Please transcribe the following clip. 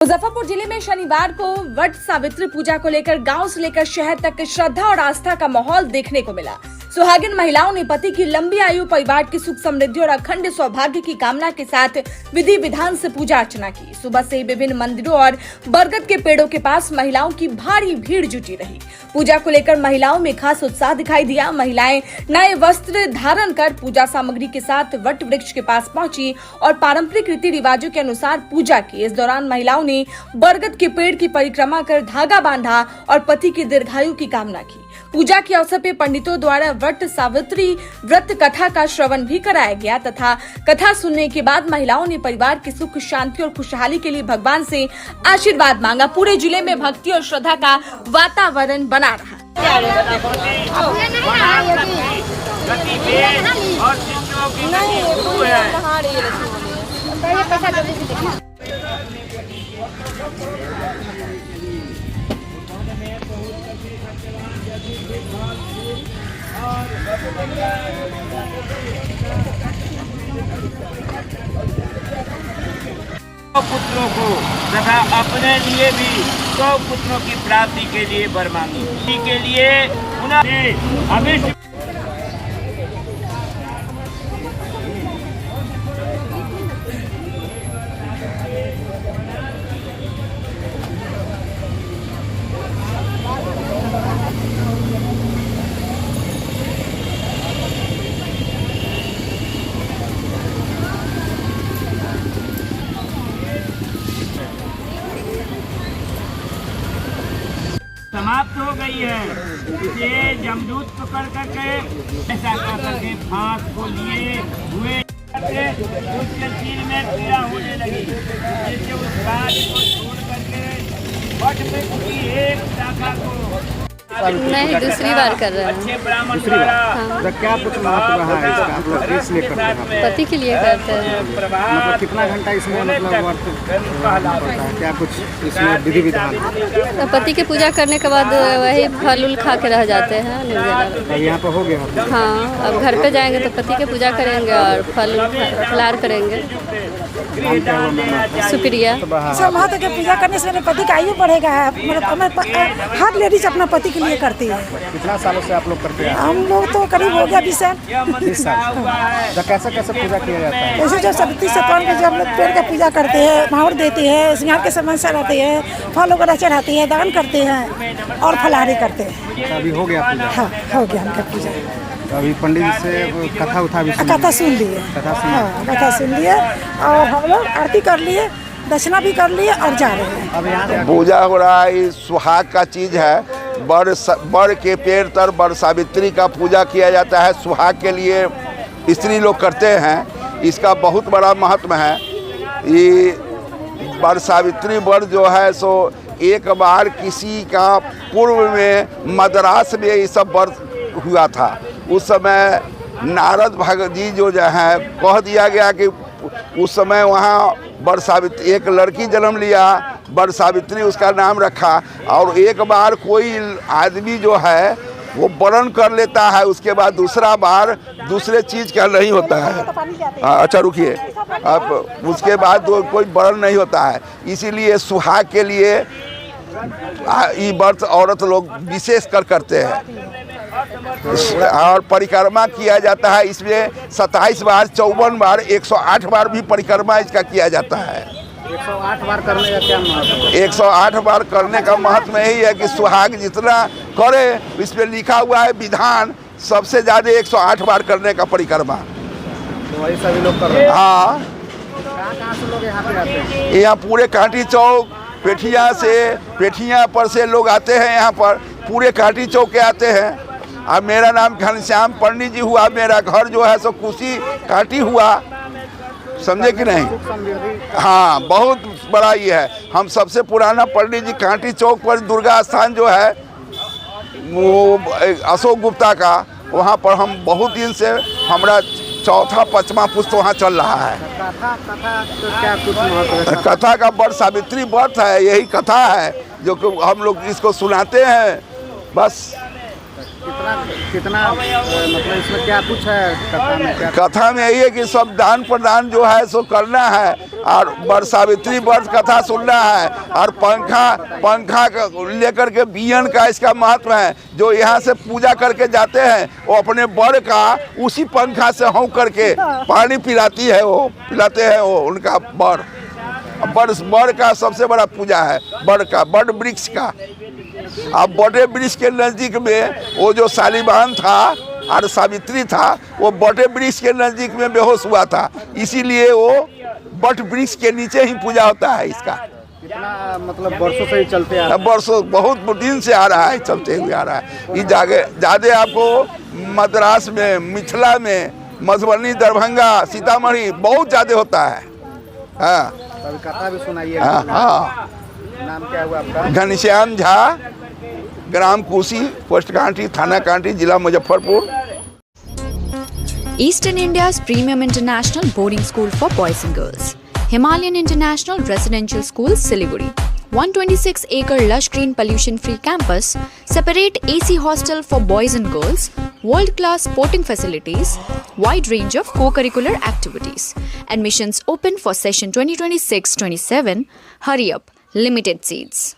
मुजफ्फरपुर जिले में शनिवार को वट सावित्री पूजा को लेकर गांव से लेकर शहर तक श्रद्धा और आस्था का माहौल देखने को मिला। सुहागिन महिलाओं ने पति की लंबी आयु, परिवार की सुख समृद्धि और अखंड सौभाग्य की कामना के साथ विधि विधान से पूजा अर्चना की। सुबह से ही विभिन्न मंदिरों और बरगद के पेड़ों के पास महिलाओं की भारी भीड़ जुटी रही। पूजा को लेकर महिलाओं में खास उत्साह दिखाई दिया। महिलाएं नए वस्त्र धारण कर पूजा सामग्री के साथ वट वृक्ष के पास पहुंची और पारंपरिक रीति रिवाजों के अनुसार पूजा की। इस दौरान महिलाओं ने बरगद के पेड़ की परिक्रमा कर धागा बांधा और पति की दीर्घायु की कामना की। पूजा के अवसर पर पंडितों द्वारा वट सावित्री व्रत कथा का श्रवण भी कराया गया तथा कथा सुनने के बाद महिलाओं ने परिवार की सुख शांति और खुशहाली के लिए भगवान से आशीर्वाद मांगा। पूरे जिले में भक्ति और श्रद्धा का वातावरण बना रहा। पुत्रों को तथा अपने लिए भी 100 पुत्रों की प्राप्ति के लिए वर मांगी। इसी के लिए पुनः अभिष्ट समाप्त हो गई है। इसे जमदूत पकड़ करके ऐसा करके फांस को लिए हुए उसके सिर में पीड़ा होने लगी। जिससे उस बात को छोड़ करके वट वृक्ष की एक शाखा को नहीं, दूसरी बार कर रहे हैं। अच्छे ब्राह्मण द्वारा क्या कुछ महत्व है इसका? आप लोग किस लिए करते हैं? पति के लिए करते हैं। मतलब कितना घंटा इसमें मतलब वर्त करना पड़ता है? क्या कुछ इसमें विधि विधान है? तो पति की पूजा करने के बाद वही फल उल खा के रह जाते हैं निर्जला। अब यहाँ पर हो गया मतलब? हाँ, अब घर पे जाएंगे तो पति की पूजा करेंगे और फल फलार करेंगे। शुक्रिया। सब महत्व की पूजा करने से मेरे पति का आयु बढ़ेगा। हर लेडीज अपना पति के लिए करती है। कितना सालों से आप लोग करते हैं? हम लोग तो करीब हो गया 20 साल। 20 साल। तो कैसे कैसे पूजा किया जाता है? जैसे जो सावित्री से पढ़ के जब लोग पेड़ का पूजा करते हैं, माहौर देते हैं, श्रृंगार के सामान चढ़ाते हैं, फल वगैरह चढ़ाते हैं, दान करते हैं और फलाहारी करते हैं। अभी हो गया पूजा? हाँ, हो गया उनका पूजा। तो अभी पंडित जी से कथा उठा भी कथा सुन लिए। हाँ, कथा सुन लिए और हम लोग आरती कर लिए, दर्शना भी कर लिए और जा रहे हैं। अब यहाँ पूजा हो रहा है। ये सुहाग का चीज है। बर के पेड़ तर बर सावित्री का पूजा किया जाता है। सुहाग के लिए स्त्री लोग करते हैं। इसका बहुत बड़ा महत्व है। ये बर सावित्री बर जो है सो एक बार किसी का पूर्व में मद्रास में ये सब बर हुआ था। उस समय नारद भगत जी जो है कह दिया गया कि उस समय वहाँ बर सावित्री एक लड़की जन्म लिया, बर सावित्री उसका नाम रखा। और एक बार कोई आदमी जो है वो वरण कर लेता है, उसके बाद दूसरा बार दूसरे चीज़ का नहीं होता है। अच्छा रुकिए, अब उसके बाद कोई वरण नहीं होता है। इसीलिए सुहाग के लिए ये व्रत औरत लोग विशेष कर करते हैं और परिक्रमा किया जाता है। इसमें 27 बार, 54 बार, 108 बार भी परिक्रमा इसका किया जाता है। 108 बार करने का क्या महत्व है? 108 बार करने का महत्व यही है कि सुहाग जितना करे, इस पे लिखा हुआ है विधान, सबसे ज़्यादा 108 बार करने का परिक्रमा। तो वही सभी लोग कर रहे हैं? हाँ, कहाँ से लोग यहाँ पे आते हैं? यहाँ पूरे कांटी चौक, पेठिया पर से लोग आते हैं। यहाँ पर पूरे कांटी चौक के आते हैं। अब मेरा नाम घनश्याम पंडित जी हुआ। मेरा घर जो है सो कुशी कांटी हुआ, समझे कि नहीं? हाँ, बहुत बड़ा ये है। हम सबसे पुराना पंडित जी कांटी चौक पर दुर्गा स्थान जो है वो अशोक गुप्ता का, वहाँ पर हम बहुत दिन से, हमारा 4वां पुष्ट वहाँ चल रहा है। कथा तो क्या कुछ महत्व है? कथा का बर सावित्री व्रत है। यही कथा है जो कि हम लोग इसको सुनाते हैं बस। कितना मतलब इसमें क्या कुछ है कथा में? क्या कथा में यही है कि सब दान प्रदान जो है सो करना है और वर सावित्री व्रत कथा सुनना है और पंखा लेकर के बियन का इसका महत्व है। जो यहाँ से पूजा करके जाते हैं वो अपने वर का उसी पंखा से हों करके पानी पिलाते हैं वो उनका वर का सबसे बड़ा पूजा है, बड़ वृक्ष का। अब बड़े वृक्ष के नज़दीक में वो जो शालिवाहन था और सावित्री था वो बड़े वृक्ष के नज़दीक में बेहोश हुआ था, इसीलिए वो बट वृक्ष के नीचे ही पूजा होता है इसका। कितना मतलब वर्षों से ही चलते आ रहा है? वर्षों बहुत दिन से आ रहा है, चलते हुए आ रहा है। ये ज़्यादा आपको मद्रास में, मिथिला में, मधुबनी, दरभंगा, सीतामढ़ी बहुत ज़्यादा होता है। हाँ, कथा भी सुनाइए। हाँ। नाम क्या हुआ आपका? घनश्याम झा, ग्राम कुशी, पोस्ट कांटी, थाना कांटी, जिला Muzaffarpur. Eastern India's premium international boarding school for boys and girls. Himalayan International Residential School, Siliguri. 126-acre lush green pollution-free campus, separate AC hostel for boys and girls, world-class sporting facilities, wide range of co-curricular activities. Admissions open for session 2026-27. Hurry up, limited seats.